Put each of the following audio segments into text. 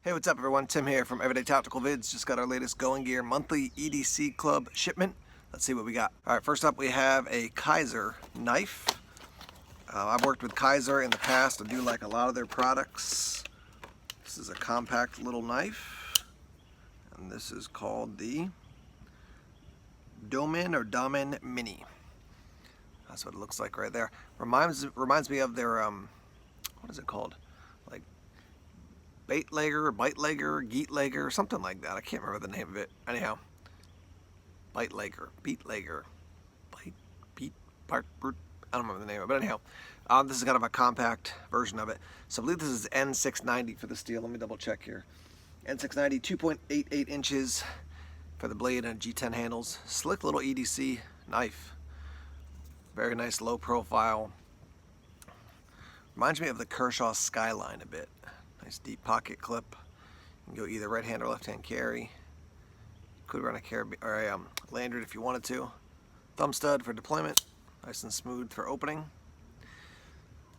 Hey, what's up everyone? Tim here from Everyday Tactical Vids. Just got our latest Going Gear monthly EDC Club shipment. Let's see what we got. Alright, first up we have a Kizer Knife. I've worked with Kizer in the past. I do like a lot of their products. This is a compact little knife. And this is called the Domin Mini. That's what it looks like right there. Reminds me of their, what is it called? Like bait legger, or bite legger, geet legger, something like that. I can't remember the name of it. Anyhow, bite legger, beat legger, bite, beat, part, root. I don't remember the name of it, but anyhow, this is kind of a compact version of it. So I believe this is N690 for the steel. Let me double check here. N690, 2.88 inches for the blade and G10 handles. Slick little EDC knife. Very nice low profile. Reminds me of the Kershaw Skyline a bit. Nice deep pocket clip. You can go either right hand or left hand carry. Could run a lanyard if you wanted to. Thumb stud for deployment. Nice and smooth for opening.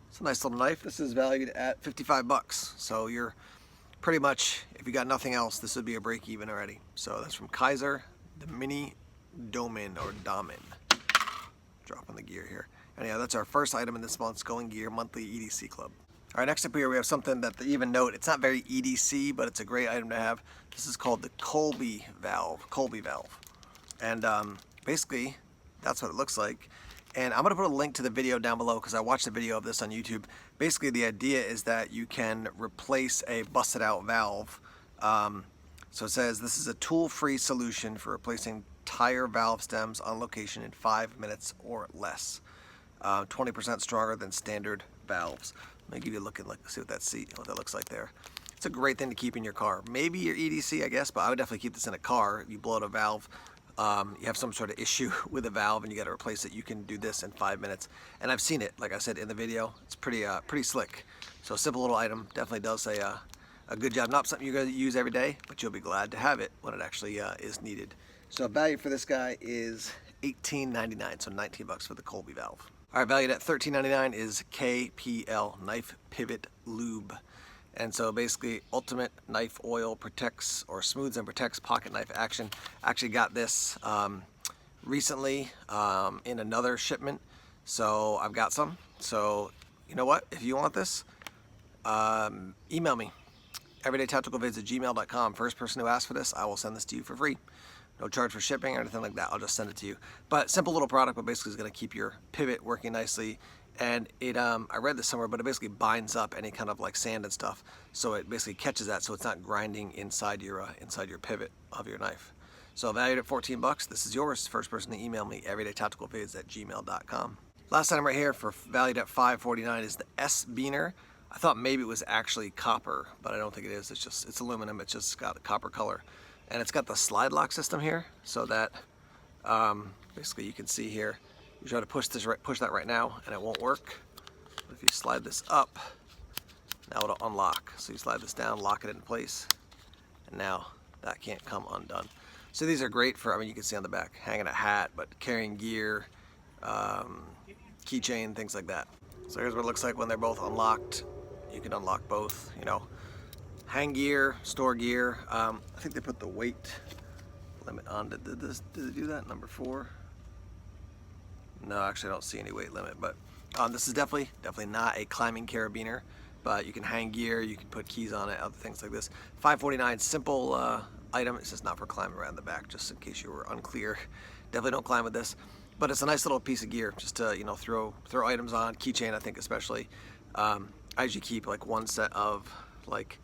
It's a nice little knife. This is valued at 55 bucks. So you're pretty much, if you got nothing else, this would be a break even already. So that's from Kizer, the Mini Domin or Domin. Dropping the gear here. Anyhow, that's our first item in this month's Going Gear monthly EDC Club. All right, next up here we have something that they even note, it's not very EDC, but it's a great item to have. This is called the Colby Valve. And basically, that's what it looks like. And I'm going to put a link to the video down below because I watched a video of this on YouTube. Basically, the idea is that you can replace a busted out valve. So it says, this is a tool-free solution for replacing tire valve stems on location in 5 minutes or less. 20% stronger than standard valves. Let me give you a look and see what that looks like there. It's a great thing to keep in your car. Maybe your EDC, I guess, but I would definitely keep this in a car. You blow out a valve, you have some sort of issue with a valve and you got to replace it. You can do this in 5 minutes. And I've seen it, like I said in the video. It's pretty slick. So a simple little item, definitely does a good job. Not something you're going to use every day, but you'll be glad to have it when it actually is needed. So value for this guy is $18.99, so 19 bucks for the Colby Valve. All right, valued at $13.99 is KPL Knife Pivot Lube. And so basically, ultimate knife oil protects or smooths and protects pocket knife action. Actually got this recently in another shipment. So I've got some. So you know what? If you want this, email me. everydaytacticalvids@gmail.com. First person who asks for this, I will send this to you for free. No charge for shipping or anything like that. I'll just send it to you. But simple little product, but basically is going to keep your pivot working nicely. And it, I read this somewhere, but it basically binds up any kind of like sand and stuff. So it basically catches that, so it's not grinding inside your pivot of your knife. So valued at 14 bucks. This is yours. First person to email me, everydaytacticalvids@gmail.com. Last item right here for valued at $5.49 is the SBiner. I thought maybe it was actually copper, but I don't think it is. It's aluminum. It's just got a copper color. And it's got the slide lock system here, so that basically you can see here, you try to push that right now and it won't work. But if you slide this up, now it'll unlock. So you slide this down, lock it in place, and now that can't come undone. So these are great for, I mean, you can see on the back, hanging a hat, but carrying gear, keychain, things like that. So here's what it looks like when they're both unlocked. You can unlock both, you know. Hang gear, store gear. I think they put the weight limit on. Did they do that? Number 4? No, actually I don't see any weight limit, but this is definitely not a climbing carabiner, but you can hang gear, you can put keys on it, other things like this. $5.49, simple item. It's just not for climbing around the back, just in case you were unclear. Definitely don't climb with this, but it's a nice little piece of gear just to, you know, throw items on, keychain I think especially. I usually keep like one set of like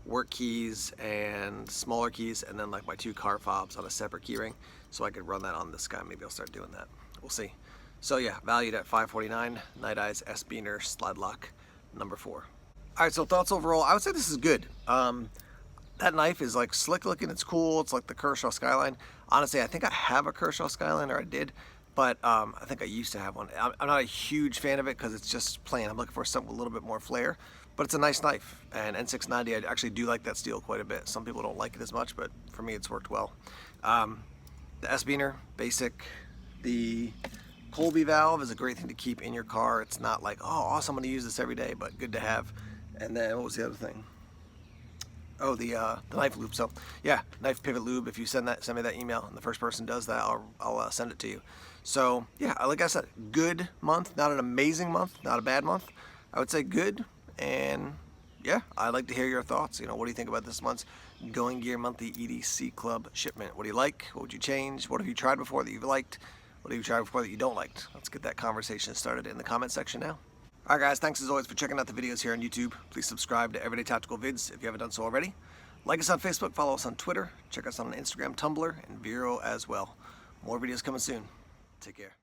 work keys and smaller keys, and then like my 2 car fobs on a separate key ring, so I could run that on this guy. Maybe I'll start doing that. We'll see. So yeah, valued at $5.49, Niteize SBiner slide lock number 4. All right, so thoughts overall, I would say this is good. That knife is like slick looking, it's cool. It's like the Kershaw Skyline. Honestly, I think I have a Kershaw Skyline, or I did, but I think I used to have one. I'm not a huge fan of it because it's just plain. I'm looking for something with a little bit more flair. But it's a nice knife, and N690, I actually do like that steel quite a bit. Some people don't like it as much, but for me it's worked well. The SBiner, basic. The Colby Valve is a great thing to keep in your car. It's not like, oh awesome, I'm going to use this every day, but good to have. And then what was the other thing? Oh, the knife lube. So yeah, knife pivot lube. If you send me that email, and the first person does that, I'll send it to you. So yeah, like I said, good month. Not an amazing month, not a bad month. I would say good. And yeah, I'd like to hear your thoughts. You know, what do you think about this month's Going Gear Monthly EDC Club shipment? What do you like? What would you change? What have you tried before that you've liked? What have you tried before that you don't like? Let's get that conversation started in the comment section now. Alright guys, thanks as always for checking out the videos here on YouTube. Please subscribe to Everyday Tactical Vids if you haven't done so already. Like us on Facebook, follow us on Twitter, check us on Instagram, Tumblr, and Vero as well. More videos coming soon. Take care.